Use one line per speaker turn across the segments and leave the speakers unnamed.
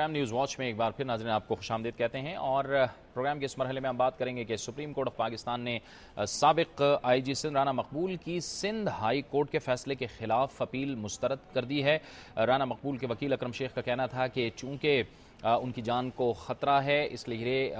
Programme news watch में एक बार फिर नाज़रीन आपको खुशामदीद कहते हैं। और प्रोग्राम के इस मरहले में हम बात करेंगे कि सुप्रीम कोर्ट ऑफ पाकिस्तान ने साबिक IG सिंध राना मकबूल की सिंध हाई कोर्ट के फैसले के खिलाफ अपील मुस्तरद कर दी है। राना मकबूल के वकील अकरम शेख का कहना था कि चूँकि उनकी जान को ख़तरा है, इसलिए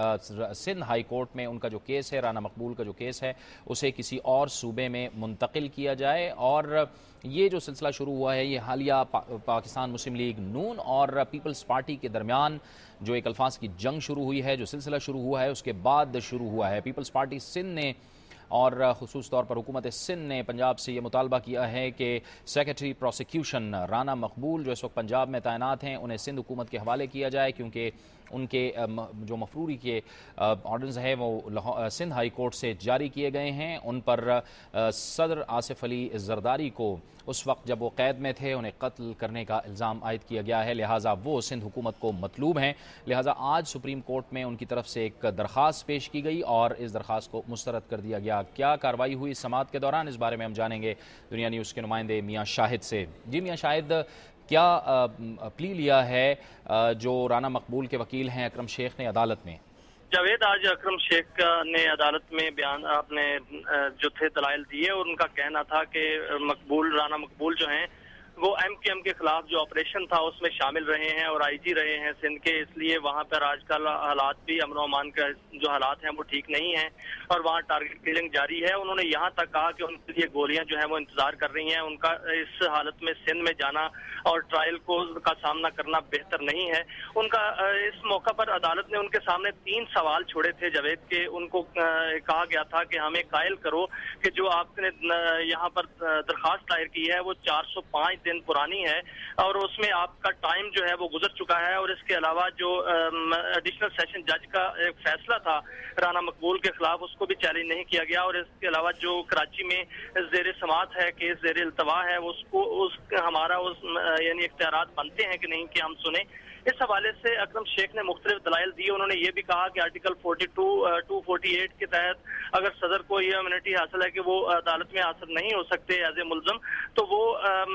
सिंध हाई कोर्ट में उनका जो केस है, राना मकबूल का जो केस है, उसे किसी और सूबे में मुंतकिल किया जाए। और ये जो सिलसिला शुरू हुआ है, ये हालिया पाकिस्तान मुस्लिम लीग नून और पीपल्स पार्टी के दरमियान जो एक अल्फाज की जंग शुरू हुई है, जो सिलसिला शुरू हुआ है, उसके बाद शुरू हुआ है। पीपल्स पार्टी सिंध ने और खुसूस तौर पर हुकूमत सिंध ने पंजाब से ये मुतालबा किया है कि सेक्रेटरी प्रोसिक्यूशन राना मकबूल जो इस वक्त पंजाब में तैनात हैं, उन्हें सिंध हुकूमत के हवाले किया जाए, क्योंकि उनके जो मफरूरी के ऑर्डर्स हैं वो सिंध हाई कोर्ट से जारी किए गए हैं। उन पर सदर आसिफ अली जरदारी को उस वक्त जब वो कैद में थे उन्हें कत्ल करने का इल्ज़ाम आयद किया गया है, लिहाजा वो सिंध हुकूमत को मतलूब हैं। लिहाजा आज सुप्रीम कोर्ट में उनकी तरफ से एक दरख्वास्त पेश की गई और इस दरख्वास्त को मुस्तरद कर दिया गया। क्या कार्रवाई हुई समाअत के दौरान, इस बारे में हम जानेंगे दुनिया न्यूज़ के नुमाइंदे मियाँ शाहिद से। जी मियाँ शाहिद, क्या प्ली लिया है जो राना मकबूल के वकील हैं अकरम शेख ने अदालत में?
जावेद, आज अकरम शेख ने अदालत में बयान अपने जो थे दलाइल दिए और उनका कहना था कि राना मकबूल जो हैं वो MQM के खिलाफ जो ऑपरेशन था उसमें शामिल रहे हैं और IG रहे हैं सिंध के, इसलिए वहां पर आजकल हालात भी अमन व अमान का जो हालात हैं वो ठीक नहीं है और वहां टारगेट किलिंग जारी है। उन्होंने यहाँ तक कहा कि उनके लिए गोलियां जो है वो इंतजार कर रही हैं। उनका इस हालत में सिंध में जाना और ट्रायल का सामना करना बेहतर नहीं है। उनका इस मौका पर अदालत ने उनके सामने 3 सवाल छोड़े थे जावेद के। उनको कहा गया था कि हमें कायल करो कि जो आपने यहाँ पर दरखास्त दायर की है वो 405 दिन पुरानी है और उसमें आपका टाइम जो है वो गुजर चुका है। और इसके अलावा जो एडिशनल सेशन जज का एक फैसला था राना मकबूल के खिलाफ उसको भी चैलेंज नहीं किया गया। और इसके अलावा जो कराची में जेर समात है, केस जेर इल्तवा है, उसको हमारा यानी इख्तियारात बनते हैं कि नहीं कि हम सुने। इस हवाले से अकरम शेख ने मुख्तलिफ दलाइल दिए। उन्होंने ये भी कहा कि आर्टिकल 248 के तहत अगर सदर को ये इम्यूनिटी हासिल है कि वो अदालत में हासिल नहीं हो सकते एज ए मुलजम, तो वो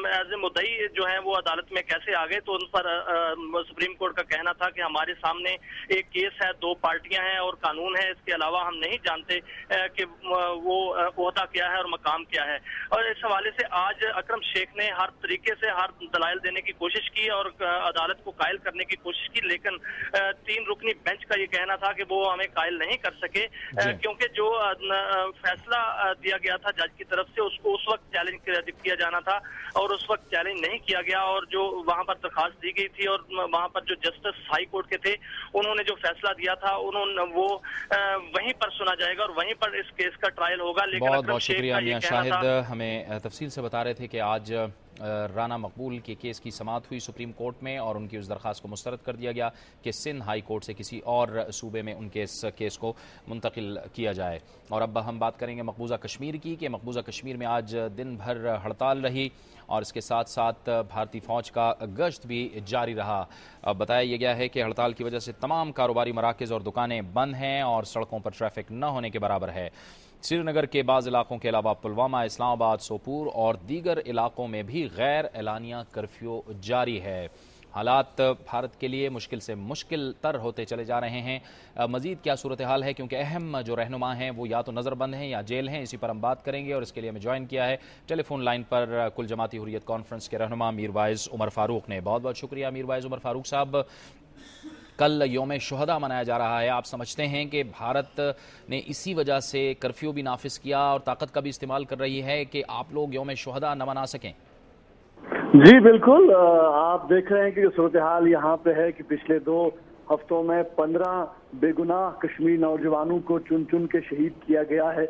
एज ए मुद्दई जो है वो अदालत में कैसे आ गए। तो उन पर सुप्रीम कोर्ट का कहना था कि हमारे सामने एक केस है, 2 पार्टियां हैं और कानून है, इसके अलावा हम नहीं जानते कि वो ओहदा क्या है और मकाम क्या है। और इस हवाले से आज अकरम शेख ने हर तरीके से हर दलाइल देने की कोशिश की और अदालत को कायल करने की कोशिश की, लेकिन 3 रुकनी बेंच का ये कहना था कि वो हमें कायल नहीं कर सके, क्योंकि जो फैसला दिया गया था जज की तरफ से उसको उस वक्त चैलेंज किया जाना था और उस वक्त चैलेंज नहीं किया गया। और जो वहां पर दरखास्त दी गई थी और वहां पर जो जस्टिस हाई कोर्ट के थे उन्होंने जो फैसला दिया था उन्होंने वो वहीं पर सुना जाएगा और वहीं पर इस केस का ट्रायल होगा। लेकिन
बहुत बहुत शुक्रिया मियां शाहिद, हमें तफसील से बता रहे थे कि आज राना मकबूल के केस की समाअत हुई सुप्रीम कोर्ट में और उनकी उस दरख्वास्त को मुस्तरद कर दिया गया कि सिंध हाई कोर्ट से किसी और सूबे में उनके इस केस को मुंतकिल किया जाए। और अब हम बात करेंगे मकबूजा कश्मीर की कि मकबूजा कश्मीर में आज दिन भर हड़ताल रही और इसके साथ साथ भारतीय फ़ौज का गश्त भी जारी रहा। बताया गया है कि हड़ताल की वजह से तमाम कारोबारी मराकज़ और दुकानें बंद हैं और सड़कों पर ट्रैफिक न होने के बराबर है। श्रीनगर के बाज़ इलाकों के अलावा पुलवामा, इस्लामाबाद, सोपूर और दीगर इलाकों में भी गैर एलानिया कर्फ्यू जारी है। हालात भारत के लिए मुश्किल से मुश्किल तर होते चले जा रहे हैं। मज़ीद क्या सूरत हाल है, क्योंकि अहम जो रहनुमा हैं वो या तो नज़रबंद हैं या जेल हैं, इसी पर हम बात करेंगे। और इसके लिए हमें ज्वाइन किया है टेलीफोन लाइन पर कुल जमाती हुर्रियत कॉन्फ्रेंस के रहनुमा मीर वाइज उमर फारूक ने। बहुत बहुत शुक्रिया मीर वाइज उमर फारूक साहब। कल यौम शुहदा मनाया जा रहा है, आप समझते हैं कि भारत ने इसी वजह से कर्फ्यू भी नाफिज किया और ताकत का भी इस्तेमाल कर रही है कि आप लोग यौम शुहदा न मना सकें?
जी बिल्कुल, आप देख रहे हैं कि सूरत हाल यहाँ पे है कि पिछले 2 हफ्तों में 15 बेगुनाह कश्मीर नौजवानों को चुन चुन के शहीद किया गया है।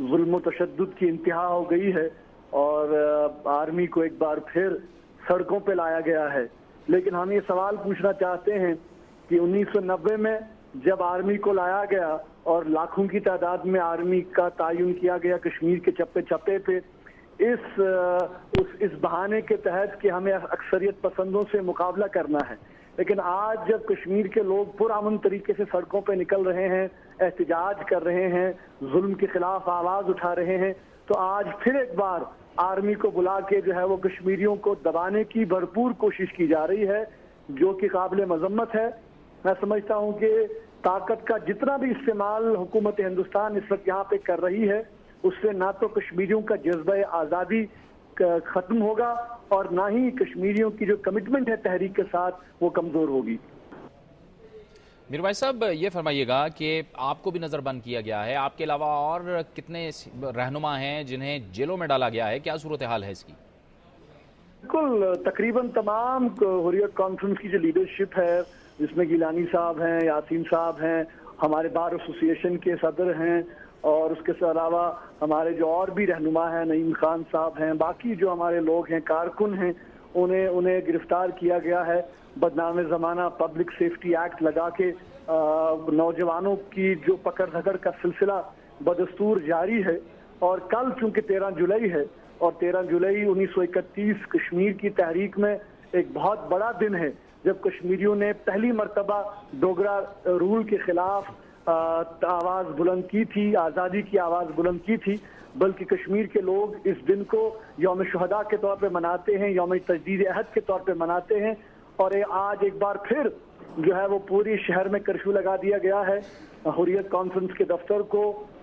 जुल्म तशद्दुद की इंतहा हो गई है और आर्मी को एक बार फिर सड़कों पे लाया गया है। लेकिन हम ये सवाल पूछना चाहते हैं कि 1990 में जब आर्मी को लाया गया और लाखों की तादाद में आर्मी का तायुन किया गया कश्मीर के चप्पे चप्पे पे, इस बहाने के तहत कि हमें अक्सरियत पसंदों से मुकाबला करना है। लेकिन आज जब कश्मीर के लोग पुरअमन तरीके से सड़कों पे निकल रहे हैं, एहतजाज कर रहे हैं, जुल्म के खिलाफ आवाज उठा रहे हैं, तो आज फिर एक बार आर्मी को बुला के जो है वो कश्मीरियों को दबाने की भरपूर कोशिश की जा रही है। جو کہ قابل مذمت ہے۔ میں سمجھتا ہوں کہ طاقت کا جتنا بھی استعمال حکومت ہندوستان اس وقت یہاں پہ کر رہی ہے، اس سے نہ تو کشمیریوں کا جذبہ آزادی ختم ہوگا اور نہ ہی کشمیریوں کی جو کمٹمنٹ ہے تحریک کے ساتھ وہ کمزور ہوگی۔
میر بھائی صاحب، یہ فرمائیے گا کہ آپ کو بھی نظر بند کیا گیا ہے، آپ کے علاوہ اور کتنے رہنما ہیں جنہیں جیلوں میں ڈالا گیا ہے؟ کیا صورتحال ہے اس کی؟
بالکل، تقریباً تمام حریت کانفرنس کی جو لیڈرشپ ہے، جس میں گیلانی صاحب ہیں، یاسین صاحب ہیں، ہمارے بار ایسوسی ایشن کے صدر ہیں، اور اس کے علاوہ ہمارے جو اور بھی رہنما ہیں، نعیم خان صاحب ہیں، باقی جو ہمارے لوگ ہیں، کارکن ہیں، انہیں گرفتار کیا گیا ہے۔ بدنام زمانہ پبلک سیفٹی ایکٹ لگا کے نوجوانوں کی جو پکڑ دھکڑ کا سلسلہ بدستور جاری ہے، اور کل چونکہ 13 جولائی ہے اور 13 جولائی 1931 کشمیر کی تحریک میں ایک بہت بڑا دن ہے، جب کشمیریوں نے پہلی مرتبہ ڈوگرا رول کے خلاف آواز بلند کی تھی، آزادی کی آواز بلند کی تھی، بلکہ کشمیر کے لوگ اس دن کو یوم شہداء کے طور پہ مناتے ہیں، یوم تجدید عہد کے طور پہ مناتے ہیں، اور آج ایک بار پھر جو ہے وہ پوری شہر میں کرفیو لگا دیا گیا ہے۔ حریت کانفرنس کے دفتر کو،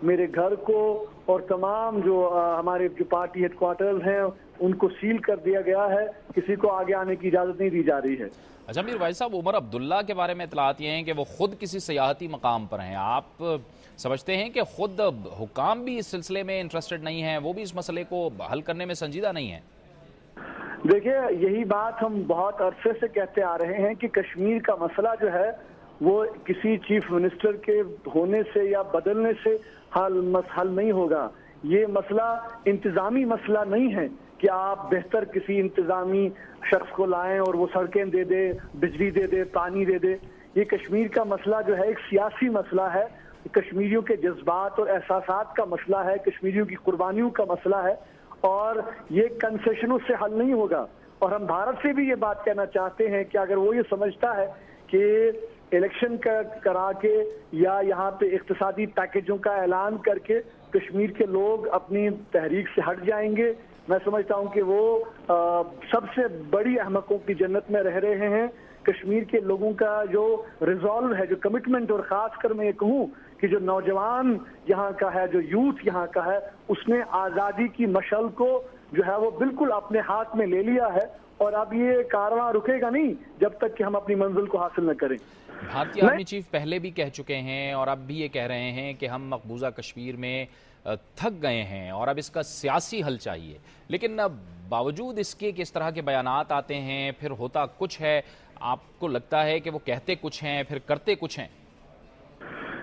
میرے گھر کو، اور تمام جو ہمارے جو پارٹی ہیڈ کوارٹرز ہیں ان کو سیل کر دیا گیا ہے، کسی کو آگے آنے کی اجازت نہیں دی جا رہی ہے۔
اچھا میر بھائی صاحب، عمر عبداللہ کے بارے میں اطلاعات یہ ہیں کہ وہ خود کسی سیاحتی مقام پر ہیں، آپ سمجھتے ہیں کہ خود حکام بھی اس سلسلے میں انٹرسٹڈ نہیں ہیں، وہ بھی اس مسئلے کو حل کرنے میں سنجیدہ نہیں ہیں؟
دیکھیں، یہی بات ہم بہت عرصے سے کہتے آ رہے ہیں کہ کشمیر کا مسئلہ جو ہے وہ کسی چیف منسٹر کے ہونے سے یا بدلنے سے حل نہیں ہوگا۔ یہ مسئلہ انتظامی مسئلہ نہیں ہے کہ آپ بہتر کسی انتظامی شخص کو لائیں اور وہ سڑکیں دے دے، بجلی دے دے، پانی دے دے۔ یہ کشمیر کا مسئلہ جو ہے ایک سیاسی مسئلہ ہے، کشمیریوں کے جذبات اور احساسات کا مسئلہ ہے، کشمیریوں کی قربانیوں کا مسئلہ ہے، اور یہ کنسیشنوں سے حل نہیں ہوگا۔ اور ہم بھارت سے بھی یہ بات کہنا چاہتے ہیں کہ اگر وہ یہ سمجھتا ہے کہ الیکشن کرا کے یا یہاں پہ اقتصادی پیکیجوں کا اعلان کر کے کشمیر کے لوگ اپنی تحریک سے ہٹ جائیں گے، میں سمجھتا ہوں کہ وہ سب سے بڑی احمقوں کی جنت میں رہ رہے ہیں۔ کشمیر کے لوگوں کا جو ریزالو ہے، جو کمٹمنٹ، اور خاص کر میں یہ کہوں کہ جو نوجوان یہاں کا ہے، جو یوتھ یہاں کا ہے، اس نے آزادی کی مشعل کو جو ہے وہ بالکل اپنے ہاتھ میں لے لیا ہے، اور اب یہ کارواں رکے گا نہیں جب تک کہ ہم اپنی منزل کو حاصل نہ کریں۔
بھارتی آرمی چیف پہلے بھی کہہ چکے ہیں اور اب بھی یہ کہہ رہے ہیں کہ ہم مقبوضہ کشمیر میں تھک گئے ہیں اور اب اس کا سیاسی حل چاہیے، لیکن باوجود اس کے کہ اس طرح کے بیانات آتے ہیں پھر ہوتا کچھ ہے، آپ کو لگتا ہے کہ وہ کہتے کچھ ہیں پھر کرتے کچھ ہیں؟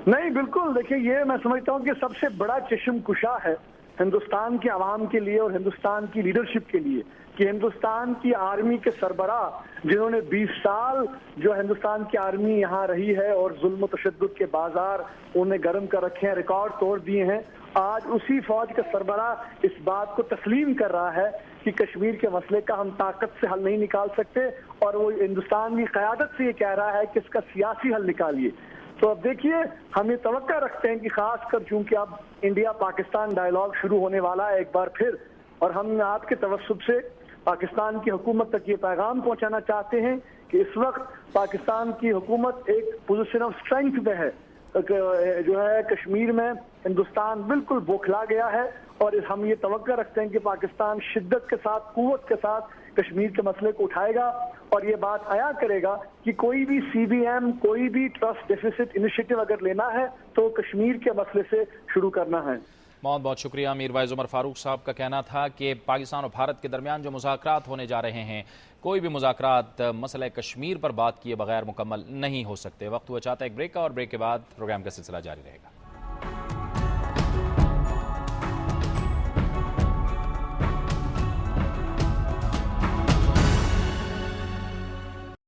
نہیں، بالکل، دیکھیں، یہ میں سمجھتا ہوں کہ سب سے بڑا چشم کشا ہے ہندوستان کے عوام کے لیے اور ہندوستان کی لیڈرشپ کے لیے کہ ہندوستان کی آرمی کے سربراہ جنہوں نے 20 سال جو ہندوستان کی آرمی یہاں رہی ہے اور ظلم و تشدد کے بازار انہیں گرم کر رکھے ہیں، ریکارڈ توڑ دیے ہیں، آج اسی فوج کا سربراہ اس بات کو تسلیم کر رہا ہے کہ کشمیر کے مسئلے کا ہم طاقت سے حل نہیں نکال سکتے، اور وہ ہندوستان کی قیادت سے یہ کہہ رہا ہے کہ اس کا سیاسی حل نکالیے۔ تو اب دیکھیے، ہم یہ توقع رکھتے ہیں کہ خاص کر چونکہ اب انڈیا پاکستان ڈائیلاگ شروع ہونے والا ہے ایک بار پھر، اور ہم آپ کے توسط سے پاکستان کی حکومت تک یہ پیغام پہنچانا چاہتے ہیں کہ اس وقت پاکستان کی حکومت ایک پوزیشن آف اسٹرینتھ پہ ہے، جو ہے کشمیر میں ہندوستان بالکل بوکھلا گیا ہے، اور ہم یہ توقع رکھتے ہیں کہ پاکستان شدت کے ساتھ، قوت کے ساتھ کشمیر کے مسئلے کو اٹھائے گا اور یہ بات عیاں کرے گا کہ کوئی بھی سی بی ایم، کوئی بھی ٹرسٹ ڈیفیسٹ انیشیٹو اگر لینا ہے تو کشمیر کے مسئلے سے شروع کرنا ہے۔
بہت بہت شکریہ۔ میر وائز عمر فاروق صاحب کا کہنا تھا کہ پاکستان اور بھارت کے درمیان جو مذاکرات ہونے جا رہے ہیں، کوئی بھی مذاکرات مسئلہ کشمیر پر بات کیے بغیر مکمل نہیں ہو سکتے۔ وقت ہوا چاہتا ہے ایک بریک کا، اور بریک کے بعد پروگرام کا سلسلہ جاری رہے گا۔